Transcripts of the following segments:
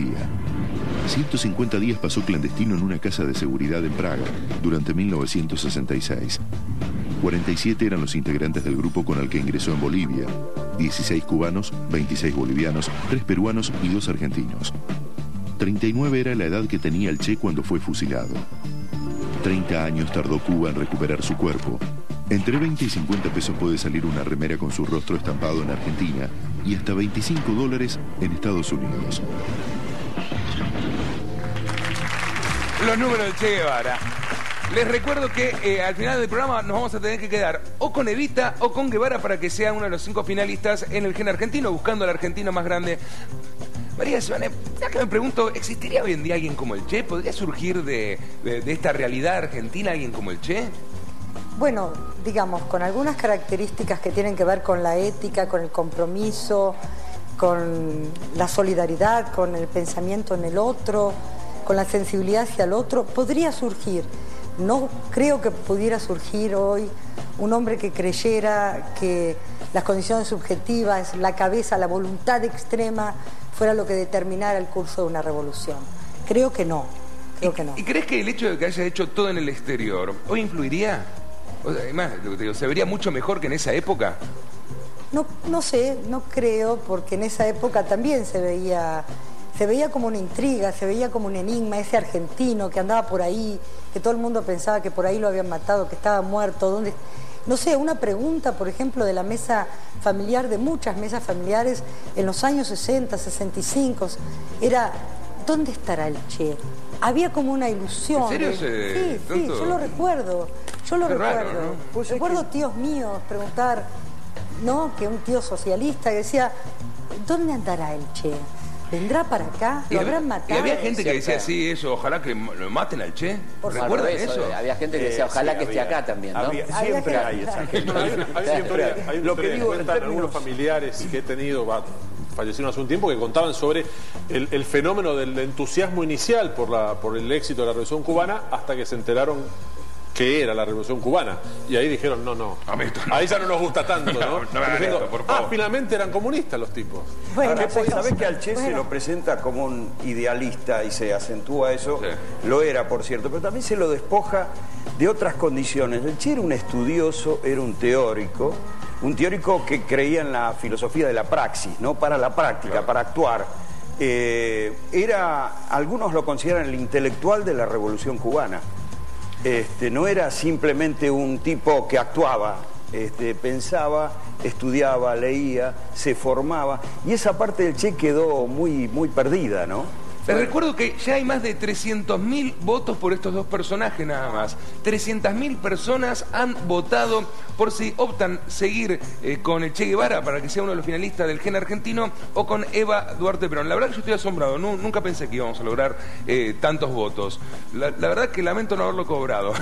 amnistía. 150 días pasó clandestino en una casa de seguridad en Praga durante 1966. 47 eran los integrantes del grupo con el que ingresó en Bolivia. 16 cubanos, 26 bolivianos, 3 peruanos y 2 argentinos. 39 era la edad que tenía el Che cuando fue fusilado. 30 años tardó Cuba en recuperar su cuerpo. Entre 20 y 50 pesos puede salir una remera con su rostro estampado en Argentina y hasta $25 en Estados Unidos. Los números de Che Guevara. Les recuerdo que al final del programa nos vamos a tener que quedar o con Evita o con Guevara para que sea uno de los 5 finalistas en el Gen Argentino, buscando al argentino más grande. María Sivane, ya que me pregunto, ¿existiría hoy en día alguien como el Che? ¿Podría surgir de esta realidad argentina alguien como el Che? Bueno, digamos, con algunas características que tienen que ver con la ética, con el compromiso, con la solidaridad, con el pensamiento en el otro, con la sensibilidad hacia el otro, podría surgir. No creo que pudiera surgir hoy un hombre que creyera que las condiciones subjetivas, la cabeza, la voluntad extrema fuera lo que determinara el curso de una revolución. Creo que no, ¿Y crees que el hecho de que haya hecho todo en el exterior hoy influiría? O sea, además, ¿se vería mucho mejor que en esa época? No sé, no creo, porque en esa época también se veía como una intriga, se veía como un enigma, ese argentino que andaba por ahí, que todo el mundo pensaba que por ahí lo habían matado, que estaba muerto, ¿dónde? No sé, una pregunta, por ejemplo, de la mesa familiar, de muchas mesas familiares en los años 60, 65, era, ¿dónde estará el Che? Había como una ilusión. ¿En serio? Sí, yo lo recuerdo, Raro, ¿no? Pues recuerdo tíos míos preguntar, ¿no? Que un tío socialista que decía, ¿dónde andará el Che? ¿Vendrá para acá? ¿Lo habrán matado? Y había gente que decía, sí, eso, ojalá que lo maten al Che. ¿Recuerdan eso? Había gente que decía, ojalá que esté acá también, ¿no? Siempre hay esa gente. Lo que digo en algunos familiares que he tenido, fallecieron hace un tiempo, que contaban sobre el fenómeno del entusiasmo inicial por el éxito de la Revolución Cubana hasta que se enteraron que era la Revolución Cubana. Y ahí dijeron, no. Ahí ya no nos gusta tanto, ¿no? Esto, por favor. Finalmente eran comunistas los tipos. Bueno, ¿sabés que al Che se lo presenta como un idealista y se acentúa eso? Sí. Lo era, por cierto, pero también se lo despoja de otras condiciones. El Che era un estudioso, era un teórico que creía en la filosofía de la praxis, ¿no? Para la práctica, claro, para actuar. Algunos lo consideran el intelectual de la Revolución Cubana. No era simplemente un tipo que actuaba, pensaba, estudiaba, leía, se formaba, y esa parte del Che quedó muy perdida, ¿no? Les recuerdo que ya hay más de 300.000 votos por estos dos personajes nada más. 300.000 personas han votado por si optan seguir con el Che Guevara para que sea uno de los finalistas del Gen Argentino o con Eva Duarte Perón. La verdad que yo estoy asombrado, nunca pensé que íbamos a lograr tantos votos. La verdad que lamento no haberlo cobrado.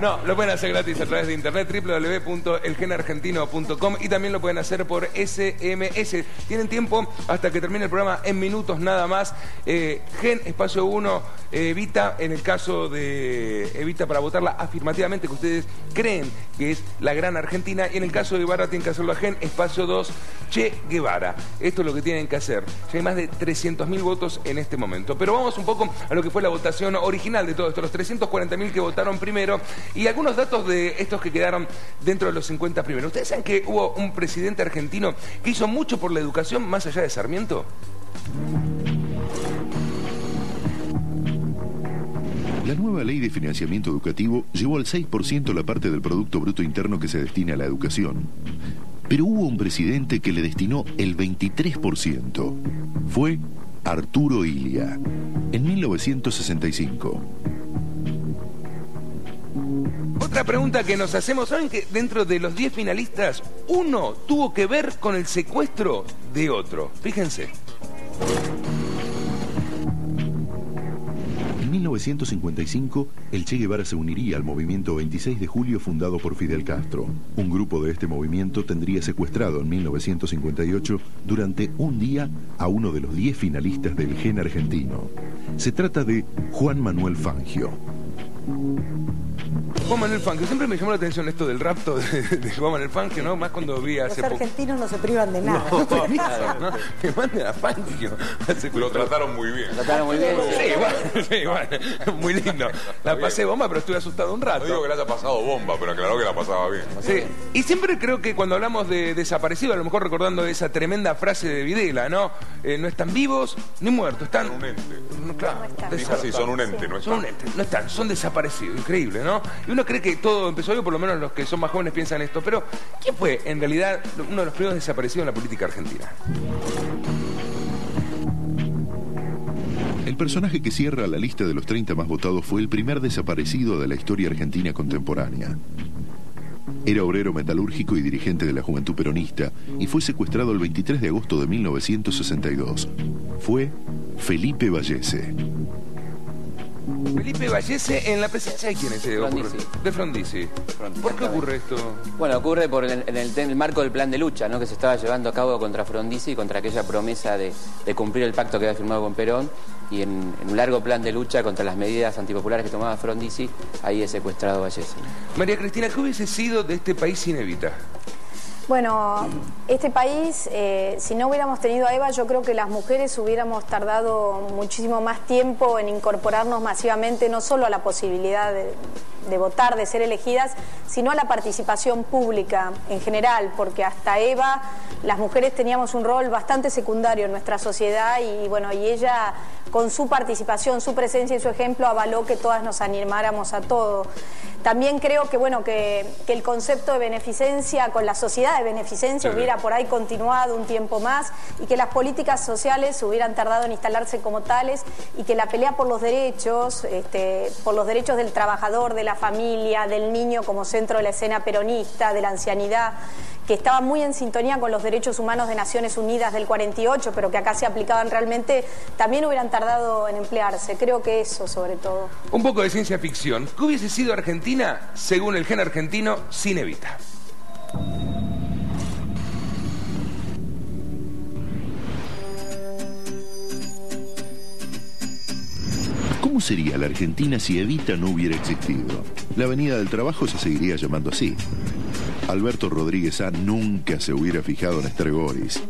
No, lo pueden hacer gratis a través de internet, www.elgenargentino.com, y también lo pueden hacer por SMS. Tienen tiempo hasta que termine el programa, en minutos nada más. Gen, espacio 1, Evita, en el caso de Evita, para votarla afirmativamente, que ustedes creen que es la gran Argentina, y en el caso de Guevara tienen que hacerlo a Gen, espacio 2, Che Guevara. Esto es lo que tienen que hacer. Ya hay más de 300.000 votos en este momento. Pero vamos un poco a lo que fue la votación original de todo esto, los 340.000 que votaron primero, y algunos datos de estos que quedaron dentro de los 50 primeros. ¿Ustedes saben que hubo un presidente argentino que hizo mucho por la educación más allá de Sarmiento? La nueva ley de financiamiento educativo llevó al 6% la parte del Producto Bruto Interno que se destina a la educación. Pero hubo un presidente que le destinó el 23%. Fue Arturo Illia, en 1965. Otra pregunta que nos hacemos, ¿saben que dentro de los 10 finalistas, uno tuvo que ver con el secuestro de otro? Fíjense. En 1955, el Che Guevara se uniría al movimiento 26 de julio fundado por Fidel Castro. Un grupo de este movimiento tendría secuestrado en 1958 durante un día a uno de los 10 finalistas del Gen Argentino. Se trata de Juan Manuel Fangio. Juan Manuel Fangio. Siempre me llamó la atención esto del rapto de Juan Manuel Fangio, ¿no? Más cuando vi hace poco. Los argentinos no se privan de nada. ¿No? Que manden a Fangio. Lo trataron muy bien. Lo trataron muy bien. Sí, bueno, muy lindo. La pasé bomba, pero estuve asustado un rato. No digo que la haya pasado bomba, pero aclaró que la pasaba bien. Sí, y siempre creo que cuando hablamos de desaparecidos, a lo mejor recordando esa tremenda frase de Videla, ¿no? No están vivos ni muertos, están... Son un ente. Claro, dijo así, son un ente, no están. Son un ente, no están, son desaparecidos, increíble, ¿no? Y uno cree que todo empezó hoy, por lo menos los que son más jóvenes piensan esto, pero ¿quién fue en realidad uno de los primeros desaparecidos en la política argentina? El personaje que cierra la lista de los 30 más votados fue el primer desaparecido de la historia argentina contemporánea. Era obrero metalúrgico y dirigente de la Juventud Peronista y fue secuestrado el 23 de agosto de 1962. Fue Felipe Vallese. Felipe Vallese en la presencia de quién es de Frondizi. ¿Por qué ocurre esto? Bueno, ocurre en el marco del plan de lucha, ¿no? Que se estaba llevando a cabo contra Frondizi, contra aquella promesa de cumplir el pacto que había firmado con Perón, y en un largo plan de lucha contra las medidas antipopulares que tomaba Frondizi, ahí es secuestrado Vallese. María Cristina, ¿qué hubiese sido de este país sin Evita? Bueno, este país, si no hubiéramos tenido a Eva, yo creo que las mujeres hubiéramos tardado muchísimo más tiempo en incorporarnos masivamente, no solo a la posibilidad de votar, de ser elegidas, sino a la participación pública en general, porque hasta Eva las mujeres teníamos un rol bastante secundario en nuestra sociedad y bueno, y ella con su participación, su presencia y su ejemplo avaló que todas nos animáramos a todo. También creo que bueno que el concepto de beneficencia con la sociedad de beneficencia hubiera por ahí continuado un tiempo más y que las políticas sociales hubieran tardado en instalarse como tales y que la pelea por los derechos del trabajador, de la familia, del niño como centro de la escena peronista, de la ancianidad, que estaba muy en sintonía con los derechos humanos de Naciones Unidas del 48, pero que acá se aplicaban realmente, también hubieran tardado en emplearse. Creo que eso, sobre todo. Un poco de ciencia ficción. ¿Qué hubiese sido Argentina, según el gen argentino, sin Evita? ¿Cómo sería la Argentina si Evita no hubiera existido? La Avenida del Trabajo se seguiría llamando así. Alberto Rodríguez A. nunca se hubiera fijado en Esther Goris.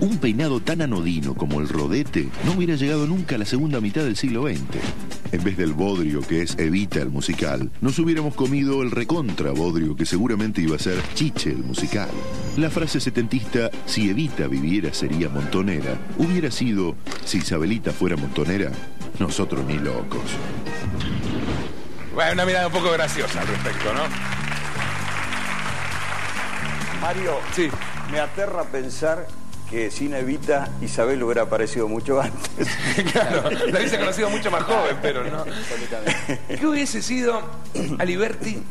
Un peinado tan anodino como el rodete no hubiera llegado nunca a la segunda mitad del siglo XX. En vez del bodrio que es Evita el musical, nos hubiéramos comido el recontra bodrio que seguramente iba a ser Chiche el musical. La frase setentista, si Evita viviera sería montonera, hubiera sido, si Isabelita fuera montonera, nosotros ni locos. Bueno, una mirada un poco graciosa al respecto, ¿no? Mario, sí. Me aterra pensar que sin Evita Isabel hubiera aparecido mucho antes. Claro, la hubiese conocido mucho más joven, pero no. ¿Qué hubiese sido Aliberti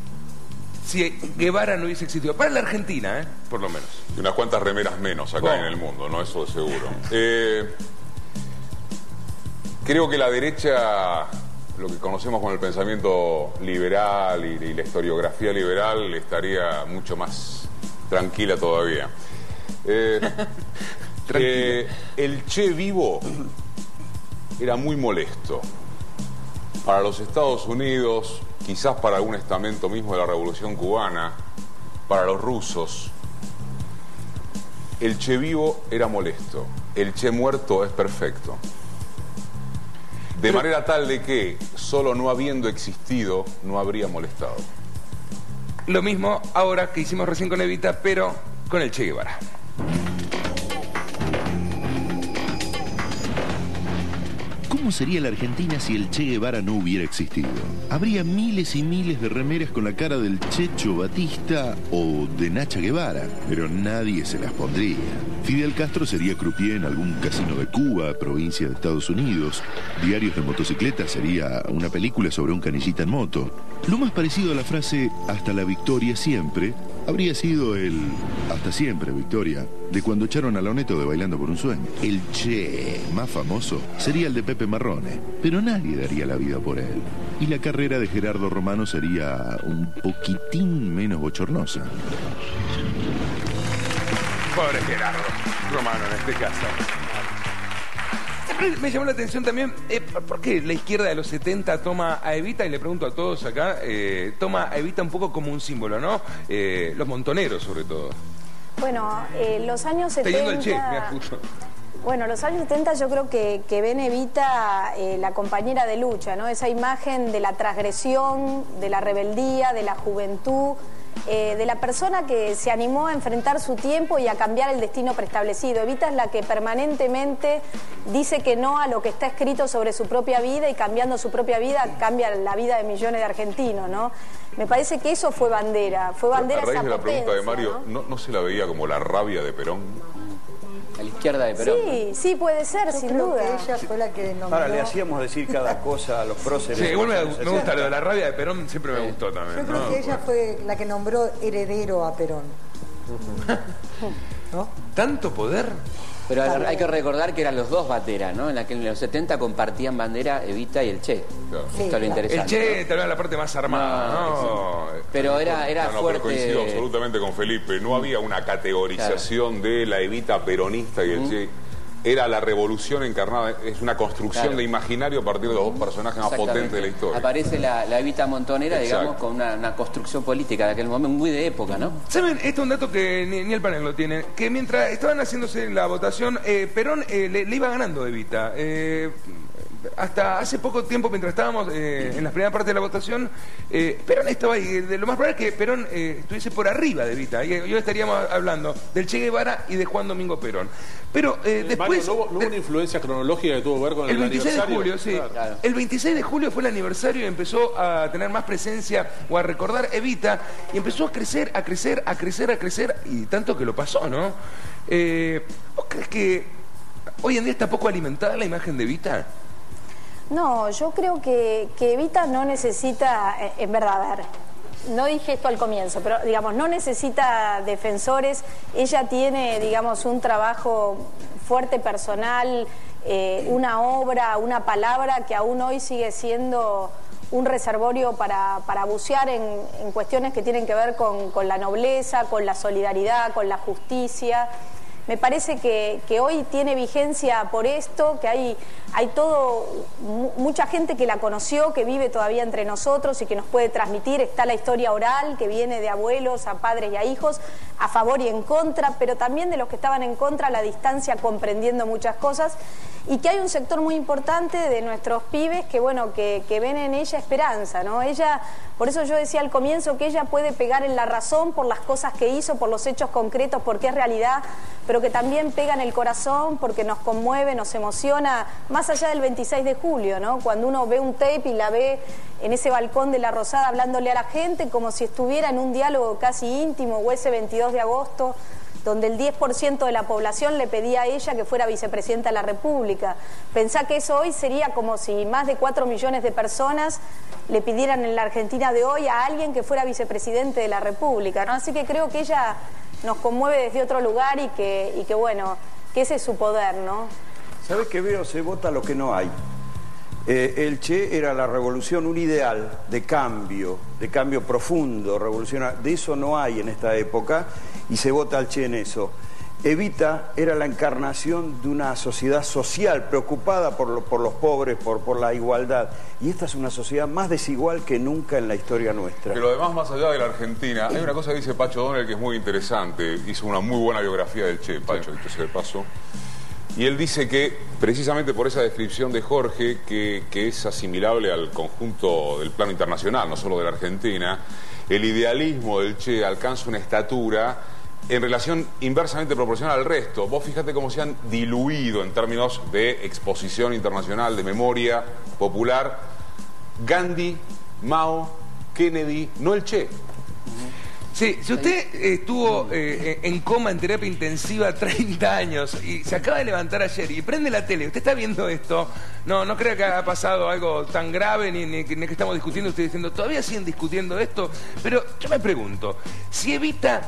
si Guevara no hubiese existido? Para la Argentina, por lo menos. Y unas cuantas remeras menos acá en el mundo, ¿no? Eso de seguro. Creo que la derecha, lo que conocemos con el pensamiento liberal y la historiografía liberal, estaría mucho más tranquila todavía. El Che vivo era muy molesto. Para los Estados Unidos, quizás para algún estamento mismo de la Revolución Cubana, para los rusos, el Che vivo era molesto. El Che muerto es perfecto. De manera tal de que, solo no habiendo existido, no habría molestado. Lo mismo ahora que hicimos recién con Evita, pero con el Che Guevara. ¿Cómo sería la Argentina si el Che Guevara no hubiera existido? Habría miles y miles de remeras con la cara del Checho Batista o de Nacha Guevara, pero nadie se las pondría. Fidel Castro sería croupier en algún casino de Cuba, provincia de Estados Unidos. Diarios de motocicleta sería una película sobre un canillita en moto. Lo más parecido a la frase "hasta la victoria siempre" habría sido el "hasta siempre, Victoria", de cuando echaron a Loneto de Bailando por un Sueño. El Che más famoso sería el de Pepe Marrone, pero nadie daría la vida por él. Y la carrera de Gerardo Romano sería un poquitín menos bochornosa. Pobre Gerardo Romano en este caso. Siempre me llamó la atención también, ¿por qué la izquierda de los 70 toma a Evita, y le pregunto a todos acá, toma a Evita un poco como un símbolo, ¿no? Los montoneros, sobre todo. Bueno, los años 70... Teniendo el Che, me justo. Bueno, los años 70 yo creo que ven Evita la compañera de lucha, ¿no? Esa imagen de la transgresión, de la rebeldía, de la juventud, de la persona que se animó a enfrentar su tiempo y a cambiar el destino preestablecido. Evita es la que permanentemente dice que no a lo que está escrito sobre su propia vida, y cambiando su propia vida cambia la vida de millones de argentinos, ¿no? Me parece que eso fue bandera A raíz esa de la pregunta de Mario, ¿no? ¿no se la veía como la rabia de Perón? A la izquierda de Perón. Sí, sí, puede ser, sin duda. Que ella fue la que nombró... Ahora, le hacíamos decir cada cosa a los próceres. Sí, igual me gusta lo de la rabia de Perón, siempre me gustó también. Yo creo que ella fue la que nombró heredero a Perón. ¿No? ¿Tanto poder? Pero hay que recordar que eran los dos banderas, ¿no? En los 70 compartían bandera Evita y el Che. Claro. Sí, Esto es lo interesante. El Che tal vez la parte más armada, ¿no? Pero era No, fuerte. pero coincido absolutamente con Felipe. No había una categorización de la Evita peronista y el Che. Era la revolución encarnada, es una construcción de imaginario a partir de los dos personajes más potentes de la historia. Aparece la Evita Montonera, digamos, con una construcción política de aquel momento, muy de época, ¿no? ¿Saben? Este es un dato que ni el panel lo tiene. Que mientras estaban haciéndose la votación, Perón le iba ganando a Evita. Hasta hace poco tiempo, mientras estábamos en la primera parte de la votación, Perón estaba ahí. Lo más probable es que Perón estuviese por arriba de Evita. Y hoy estaríamos hablando del Che Guevara y de Juan Domingo Perón. Pero después... Mario, ¿no hubo una influencia cronológica que tuvo que ver con el 26 de julio, sí. Claro. El 26 de julio fue el aniversario y empezó a tener más presencia o a recordar Evita, y empezó a crecer, y tanto que lo pasó, ¿no? ¿Vos crees que hoy en día está poco alimentada la imagen de Evita? No, yo creo que Evita no necesita, en verdad, a ver, no dije esto al comienzo, pero digamos, no necesita defensores. Ella tiene, digamos, un trabajo fuerte personal, una obra, una palabra que aún hoy sigue siendo un reservorio para bucear en cuestiones que tienen que ver con la nobleza, con la solidaridad, con la justicia. Me parece que hoy tiene vigencia por esto, que hay mucha gente que la conoció, que vive todavía entre nosotros y que nos puede transmitir. Está la historia oral que viene de abuelos a padres y a hijos, a favor y en contra, pero también de los que estaban en contra a la distancia, comprendiendo muchas cosas, y que hay un sector muy importante de nuestros pibes que, bueno, que ven en ella esperanza, ¿no? Ella, por eso yo decía al comienzo que ella puede pegar en la razón por las cosas que hizo, por los hechos concretos, porque es realidad, pero que también pega en el corazón porque nos conmueve, nos emociona, más allá del 26 de julio, ¿no? Cuando uno ve un tape y la ve en ese balcón de La Rosada hablándole a la gente como si estuviera en un diálogo casi íntimo, o ese 22 de agosto, donde el 10% de la población le pedía a ella que fuera vicepresidenta de la República. Pensá que eso hoy sería como si más de 4 millones de personas le pidieran en la Argentina de hoy a alguien que fuera vicepresidente de la República, ¿no? Así que creo que ella nos conmueve desde otro lugar y que bueno, que ese es su poder, ¿no? ¿Sabes qué veo? Se vota lo que no hay. El Che era la revolución, un ideal de cambio profundo, revolucionario. De eso no hay en esta época y se vota al Che en eso. Evita era la encarnación de una sociedad social preocupada por los pobres, por la igualdad. Y esta es una sociedad más desigual que nunca en la historia nuestra. Pero además, más allá de la Argentina, hay una cosa que dice Pacho Donel que es muy interesante. Hizo una muy buena biografía del Che, Pacho, dicho sea de paso. Y él dice que, precisamente por esa descripción de Jorge, que es asimilable al conjunto del plano internacional, no solo de la Argentina, el idealismo del Che alcanza una estatura en relación inversamente proporcional al resto. Vos fíjate cómo se han diluido en términos de exposición internacional, de memoria popular, Gandhi, Mao, Kennedy, no el Che. Sí, si usted estuvo en coma en terapia intensiva 30 años y se acaba de levantar ayer y prende la tele, usted está viendo esto, no creo que haya pasado algo tan grave ni que estamos discutiendo, usted diciendo, todavía siguen discutiendo esto, pero yo me pregunto, si Evita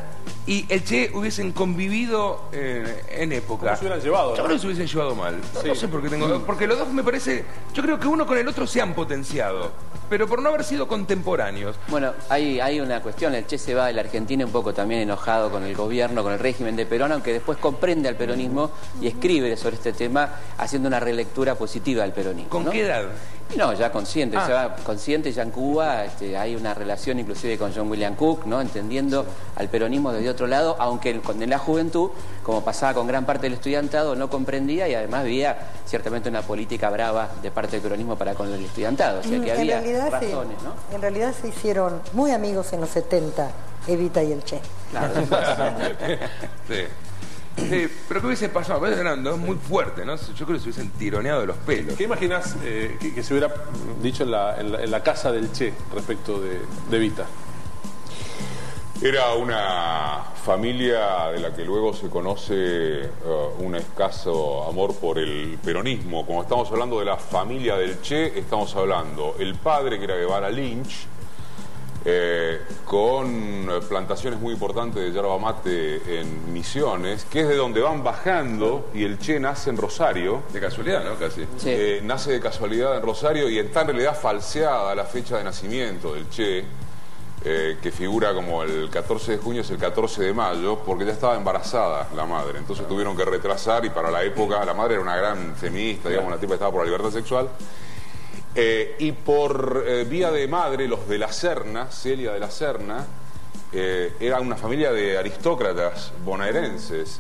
y el Che hubiesen convivido en época. ¿Cómo se hubieran llevado? Yo creo que se hubiesen llevado mal. No sé por qué tengo... Porque los dos me parece... Yo creo que uno con el otro se han potenciado, pero por no haber sido contemporáneos. Bueno, hay una cuestión. El Che se va de la Argentina un poco también enojado con el gobierno, con el régimen de Perón, aunque después comprende al peronismo y escribe sobre este tema haciendo una relectura positiva del peronismo. ¿Con qué edad? No, ya consciente, ya en Cuba hay una relación inclusive con John William Cook, ¿no? Entendiendo al peronismo desde otro lado, aunque en la juventud, como pasaba con gran parte del estudiantado, no comprendía y además había ciertamente una política brava de parte del peronismo para con el estudiantado, o sea que había razones, ¿no? En realidad se hicieron muy amigos en los 70, Evita y el Che. Claro. Sí. Sí, pero ¿qué hubiese pasado? Eran dos muy fuertes, ¿no? Yo creo que se hubiesen tironeado de los pelos. ¿Qué imaginas que se hubiera dicho en la casa del Che respecto de Evita? Era una familia de la que luego se conoce un escaso amor por el peronismo. Como estamos hablando de la familia del Che, estamos hablando el padre, que era Guevara Lynch, con plantaciones muy importantes de yerba mate en Misiones, que es de donde van bajando, y el Che nace en Rosario. De casualidad, ¿no? Casi. Sí. Nace de casualidad en Rosario y está en realidad falseada la fecha de nacimiento del Che, que figura como el 14 de junio, es el 14 de mayo, porque ya estaba embarazada la madre. Entonces tuvieron que retrasar, y para la época la madre era una gran feminista, digamos, la tipa estaba por la libertad sexual. Y por vía de madre, los de la Serna, Celia de la Serna, era una familia de aristócratas bonaerenses,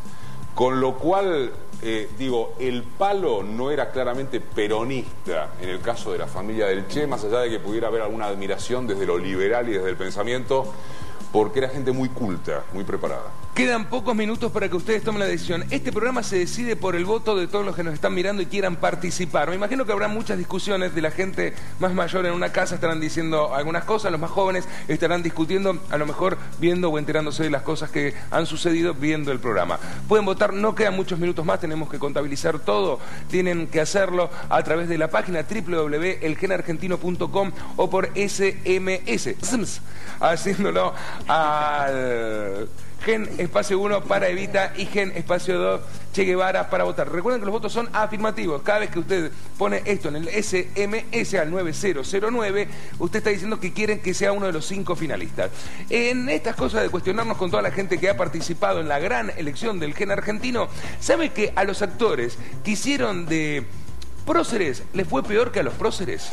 con lo cual, el palo no era claramente peronista en el caso de la familia del Che, más allá de que pudiera haber alguna admiración desde lo liberal y desde el pensamiento, porque era gente muy culta, muy preparada. Quedan pocos minutos para que ustedes tomen la decisión. Este programa se decide por el voto de todos los que nos están mirando y quieran participar. Me imagino que habrá muchas discusiones de la gente más mayor en una casa, estarán diciendo algunas cosas, los más jóvenes estarán discutiendo, a lo mejor viendo o enterándose de las cosas que han sucedido viendo el programa. Pueden votar, no quedan muchos minutos más, tenemos que contabilizar todo. Tienen que hacerlo a través de la página www.elgenargentino.com o por SMS, haciéndolo al Gen Espacio 1 para Evita y Gen Espacio 2 Che Guevara para votar. Recuerden que los votos son afirmativos. Cada vez que usted pone esto en el SMS al 9009, usted está diciendo que quieren que sea uno de los 5 finalistas. En estas cosas de cuestionarnos con toda la gente que ha participado en la gran elección del Gen argentino, ¿sabe que a los actores que hicieron de próceres les fue peor que a los próceres?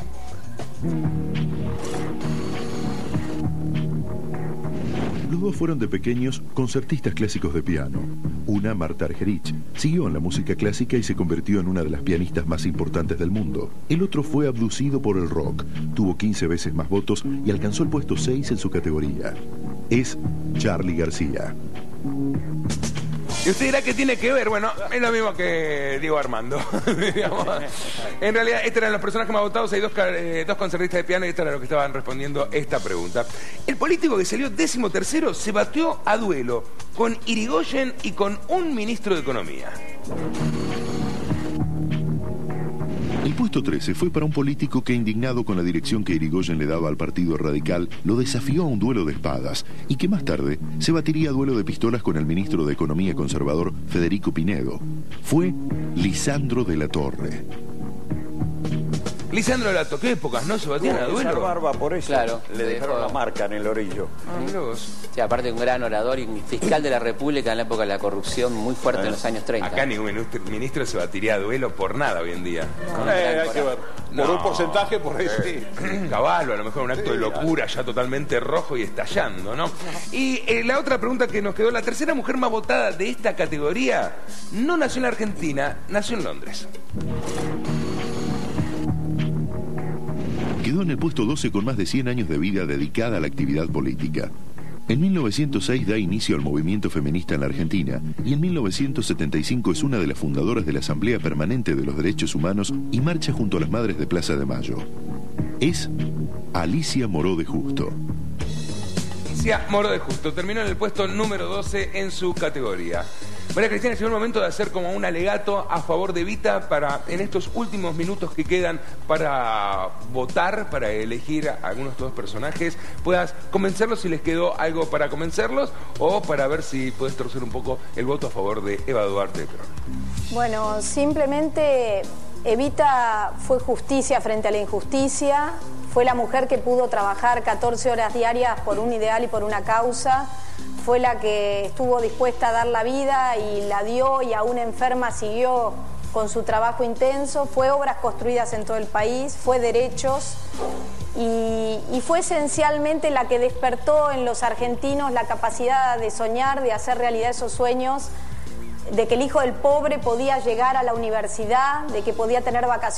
Los dos fueron de pequeños concertistas clásicos de piano. Una, Marta Argerich, siguió en la música clásica y se convirtió en una de las pianistas más importantes del mundo. El otro fue abducido por el rock, tuvo 15 veces más votos y alcanzó el puesto 6 en su categoría. Es Charly García. ¿Y usted dirá qué tiene que ver? Bueno, es lo mismo que Diego Armando. En realidad, estos eran los personajes más votados. Hay dos concertistas de piano y esto era lo que estaban respondiendo esta pregunta. El político que salió 13º se batió a duelo con Irigoyen y con un ministro de Economía. El puesto 13 fue para un político que, indignado con la dirección que Irigoyen le daba al Partido Radical, lo desafió a un duelo de espadas y que más tarde se batiría a duelo de pistolas con el ministro de Economía conservador Federico Pinedo. Fue Lisandro de la Torre. Lisandro de la Torre, ¿qué épocas, no? Se batían a duelo. Barba por eso. Claro, le dejaron la marca en el orillo. Sí, aparte un gran orador y fiscal de la República en la época de la corrupción muy fuerte en los años 30. Acá ningún ministro se batiría a duelo por nada hoy en día. Hay que ver. Por un porcentaje, por ahí sí. Caballo, a lo mejor un acto de locura ya totalmente rojo y estallando, ¿no? Y la otra pregunta que nos quedó, la tercera mujer más votada de esta categoría no nació en la Argentina, nació en Londres. Quedó en el puesto 12 con más de 100 años de vida dedicada a la actividad política. En 1906 da inicio al movimiento feminista en la Argentina y en 1975 es una de las fundadoras de la Asamblea Permanente de los Derechos Humanos y marcha junto a las Madres de Plaza de Mayo. Es Alicia Moró de Justo. Alicia Moró de Justo terminó en el puesto número 12 en su categoría. María Cristina, llegó el momento de hacer como un alegato a favor de Evita para, en estos últimos minutos que quedan para votar, para elegir a algunos de estos dos personajes, puedas convencerlos si les quedó algo para convencerlos o para ver si puedes torcer un poco el voto a favor de Eva Duarte de Perón. Bueno, simplemente Evita fue justicia frente a la injusticia, fue la mujer que pudo trabajar 14 horas diarias por un ideal y por una causa, fue la que estuvo dispuesta a dar la vida y la dio, y aún enferma siguió con su trabajo intenso, fue obras construidas en todo el país, fue derechos y fue esencialmente la que despertó en los argentinos la capacidad de soñar, de hacer realidad esos sueños, de que el hijo del pobre podía llegar a la universidad, de que podía tener vacaciones.